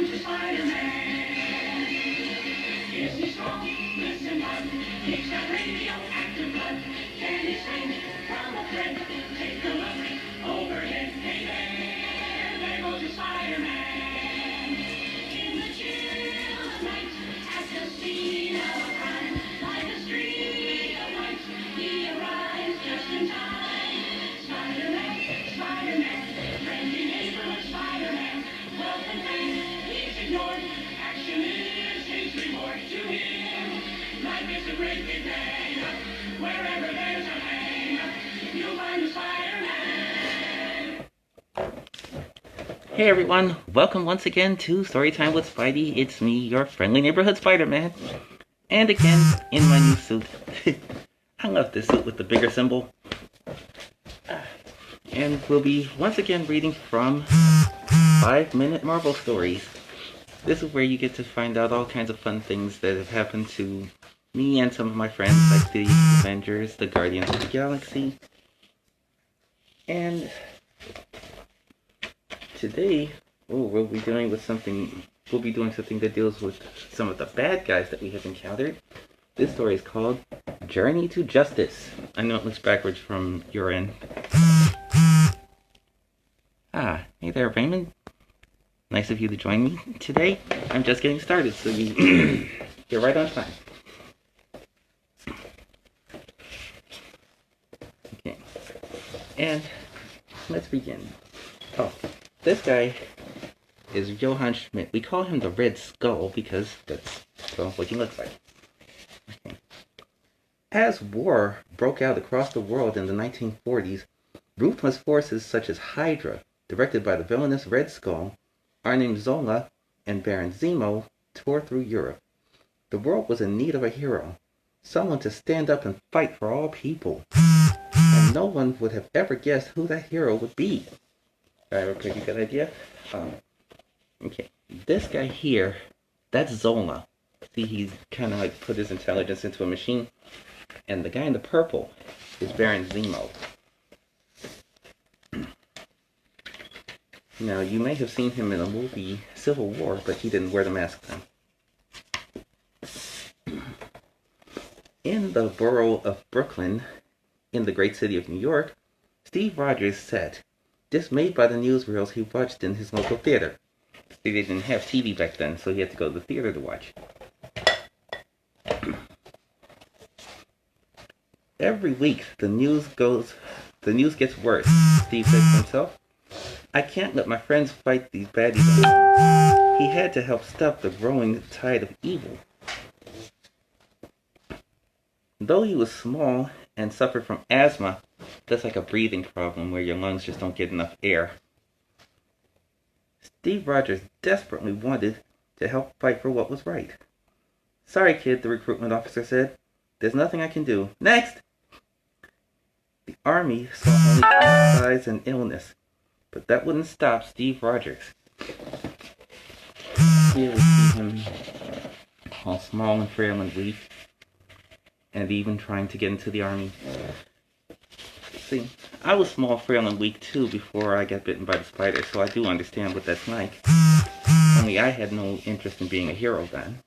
comes the Spider-Man. Is he strong? Listen up. He's got radioactive blood. Can he swing from a thread? Take a look overhead. Hey there goes the Spider-Man. In the chill of night, at the scene of a crime, like a streak of light, he arrives just in time. Spider-Man, Spider-Man, friendly neighborhood Spider-Man. Wealth and fame, he's ignored. Action is his reward to him. Life is a great big day. Wherever there's a hang, you'll find the Spider-Man. Hey everyone, welcome once again to Storytime with Spidey. It's me, your friendly neighborhood Spider-Man. And again, in my new suit. I love this suit with the bigger symbol. And we'll be once again reading from 5-Minute Marvel Stories. This is where you get to find out all kinds of fun things that have happened to me and some of my friends, like the Avengers, the Guardians of the Galaxy. And today, we'll be doing something that deals with some of the bad guys that we have encountered. This story is called Journey to Justice. I know it looks backwards from your end. Hey there, Raymond. Nice of you to join me today. I'm just getting started, so you're right on time. Okay, and let's begin. Oh, this guy is Johann Schmidt. We call him the Red Skull because that's what he looks like. Okay. As war broke out across the world in the 1940s, ruthless forces such as Hydra, directed by the villainous Red Skull, Arnim Zola, and Baron Zemo, tore through Europe. The world was in need of a hero, someone to stand up and fight for all people. And no one would have ever guessed who that hero would be. Alright, okay, you got an idea? Okay, this guy here, that's Zola. See, he's kind of like put his intelligence into a machine. And the guy in the purple is Baron Zemo. Now, you may have seen him in the movie Civil War, but he didn't wear the mask then. In the borough of Brooklyn, in the great city of New York, Steve Rogers sat, dismayed by the newsreels he watched in his local theater. They didn't have TV back then, so he had to go to the theater to watch. Every week, the news gets worse, Steve said to himself. I can't let my friends fight these baddies alone. He had to help stop the growing tide of evil. Though he was small and suffered from asthma, that's like a breathing problem where your lungs just don't get enough air, Steve Rogers desperately wanted to help fight for what was right. Sorry, kid, the recruitment officer said. There's nothing I can do. Next! The army saw only size and illness, but that wouldn't stop Steve Rogers. Here we see him all small and frail and weak, and even trying to get into the army. See, I was small, frail, and weak too before I got bitten by the spider, so I do understand what that's like. Only I had no interest in being a hero then.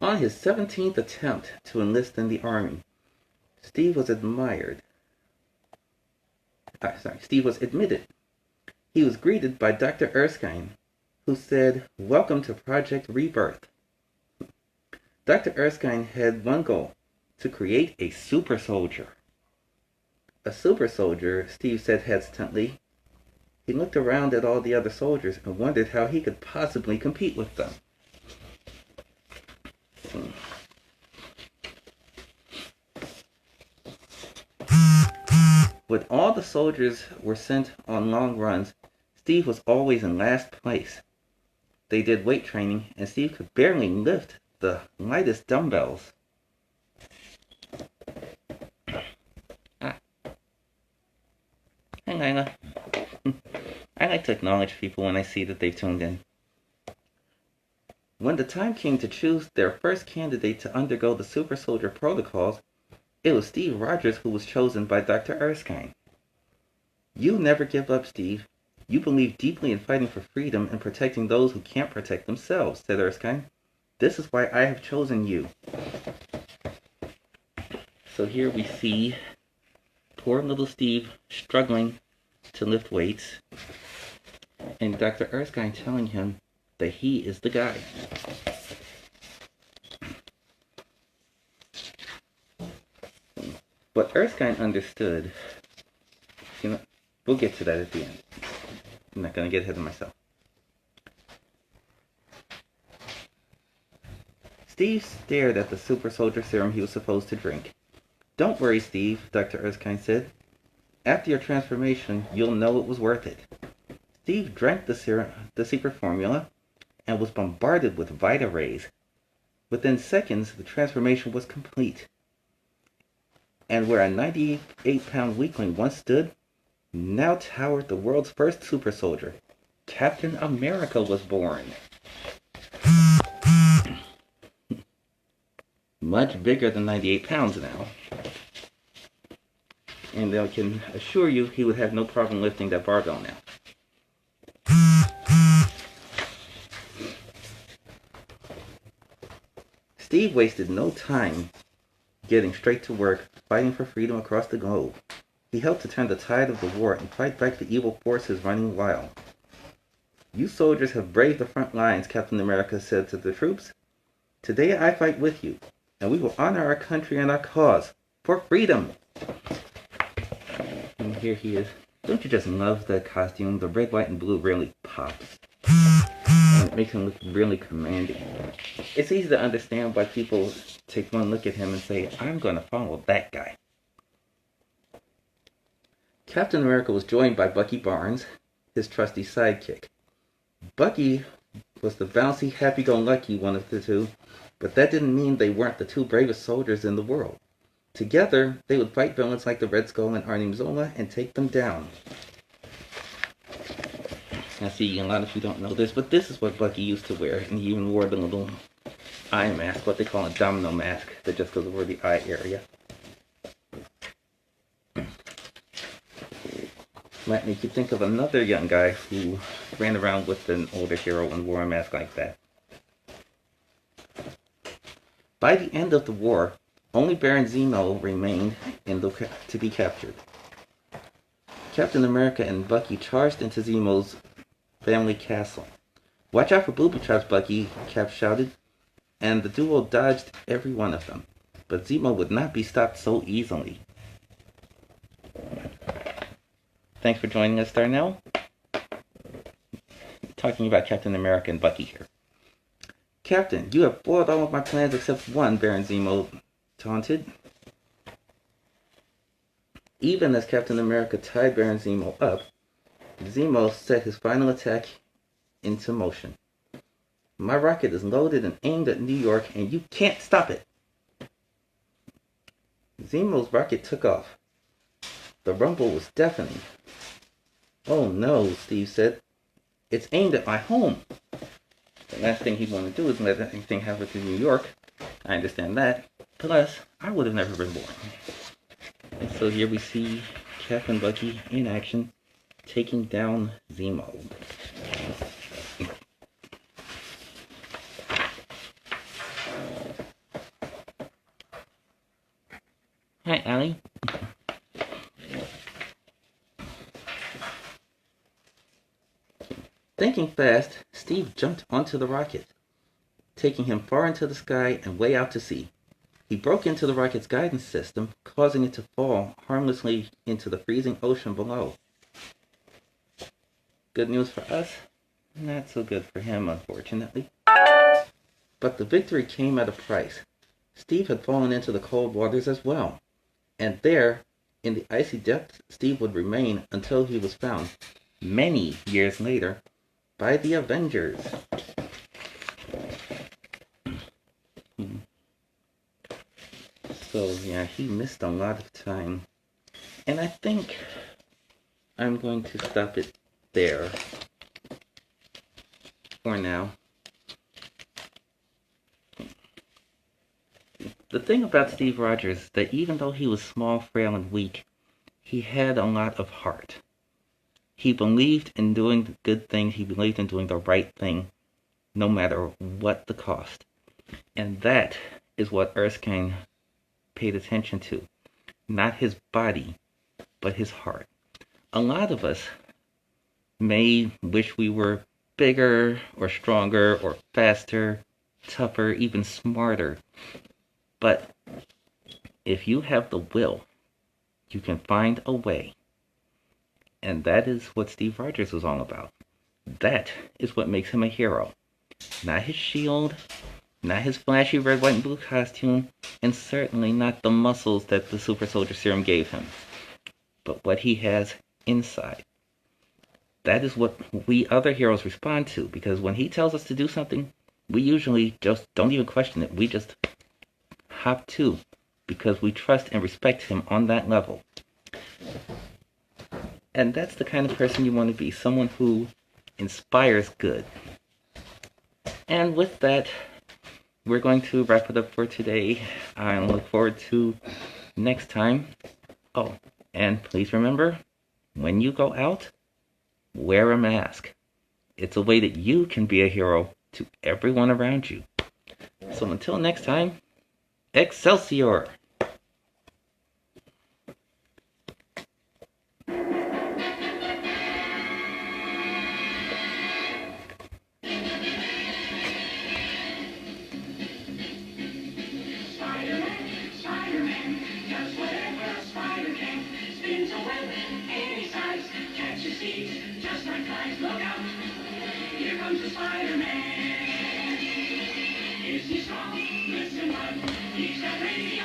On his 17th attempt to enlist in the army, Steve was admitted. He was greeted by Dr. Erskine, who said, "Welcome to Project Rebirth." Dr. Erskine had one goal, to create a super soldier. A super soldier, Steve said hesitantly. He looked around at all the other soldiers and wondered how he could possibly compete with them. When all the soldiers were sent on long runs, Steve was always in last place. They did weight training, and Steve could barely lift the lightest dumbbells. Hi, Lila. I like to acknowledge people when I see that they've tuned in. When the time came to choose their first candidate to undergo the super soldier protocols, it was Steve Rogers who was chosen by Dr. Erskine. "You never give up, Steve. You believe deeply in fighting for freedom and protecting those who can't protect themselves, said Erskine. This is why I have chosen you. So here we see poor little Steve struggling to lift weights, and Dr. Erskine telling him that he is the guy. What Erskine understood, we'll get to that at the end. I'm not going to get ahead of myself. Steve stared at the super soldier serum he was supposed to drink. Don't worry, Steve, Dr. Erskine said. After your transformation, you'll know it was worth it. Steve drank the secret formula, and was bombarded with Vita rays. Within seconds, the transformation was complete. And where a 98-pound weakling once stood, now towered the world's first super soldier. Captain America was born. Much bigger than 98 pounds now. And I can assure you he would have no problem lifting that barbell now. Steve wasted no time getting straight to work, fighting for freedom across the globe. He helped to turn the tide of the war and fight back the evil forces running wild. You soldiers have braved the front lines, Captain America said to the troops. Today I fight with you, and we will honor our country and our cause for freedom. And here he is. Don't you just love the costume? The red, white, and blue really pops. And it makes him look really commanding. It's easy to understand why people take one look at him and say, I'm going to follow that guy. Captain America was joined by Bucky Barnes, his trusty sidekick. Bucky was the bouncy, happy-go-lucky one of the two, but that didn't mean they weren't the two bravest soldiers in the world. Together, they would fight villains like the Red Skull and Arnim Zola and take them down. Now see, a lot of you don't know this, but this is what Bucky used to wear, and he even wore the little eye mask, what they call a domino mask, that just goes over the eye area. Might make you think of another young guy who ran around with an older hero and wore a mask like that. By the end of the war, only Baron Zemo remained to be captured. Captain America and Bucky charged into Zemo's family castle. Watch out for booby traps, Bucky, Cap shouted, and the duo dodged every one of them. But Zemo would not be stopped so easily. Thanks for joining us, Darnell. Talking about Captain America and Bucky here. Captain, you have foiled all of my plans except one, Baron Zemo taunted. Even as Captain America tied Baron Zemo up, Zemo set his final attack into motion. My rocket is loaded and aimed at New York, and you can't stop it. Zemo's rocket took off. The rumble was deafening. Oh no, Steve said. It's aimed at my home. The last thing he'd want to do is let anything happen to New York. I understand that. Plus, I would have never been born. And so here we see Cap and Bucky in action, taking down Zemo. Hi, Allie. Thinking fast, Steve jumped onto the rocket, taking him far into the sky and way out to sea. He broke into the rocket's guidance system, causing it to fall harmlessly into the freezing ocean below. Good news for us, not so good for him, unfortunately. But the victory came at a price. Steve had fallen into the cold waters as well. And there, in the icy depths, Steve would remain until he was found, many years later, by the Avengers. So yeah, he missed a lot of time. And I think I'm going to stop it there for now. The thing about Steve Rogers is that even though he was small, frail, and weak, he had a lot of heart. He believed in doing the good thing. He believed in doing the right thing, no matter what the cost. And that is what Erskine paid attention to. Not his body, but his heart. A lot of us may wish we were bigger or stronger or faster, tougher, even smarter. But if you have the will, you can find a way. And that is what Steve Rogers was all about. That is what makes him a hero. Not his shield, not his flashy red, white, and blue costume, and certainly not the muscles that the super soldier serum gave him, but what he has inside. That is what we other heroes respond to, because when he tells us to do something, we usually just don't even question it. We just hop to, because we trust and respect him on that level. And that's the kind of person you want to be, someone who inspires good. And with that, we're going to wrap it up for today. I look forward to next time. Oh, and please remember, when you go out, wear a mask. It's a way that you can be a hero to everyone around you. So until next time, Excelsior! Spider-Man, does whatever a spider can. Spins a web any size, catches thieves just like flies. Look out, here comes the Spider-Man. Is he strong? Listen, bud, he's got radio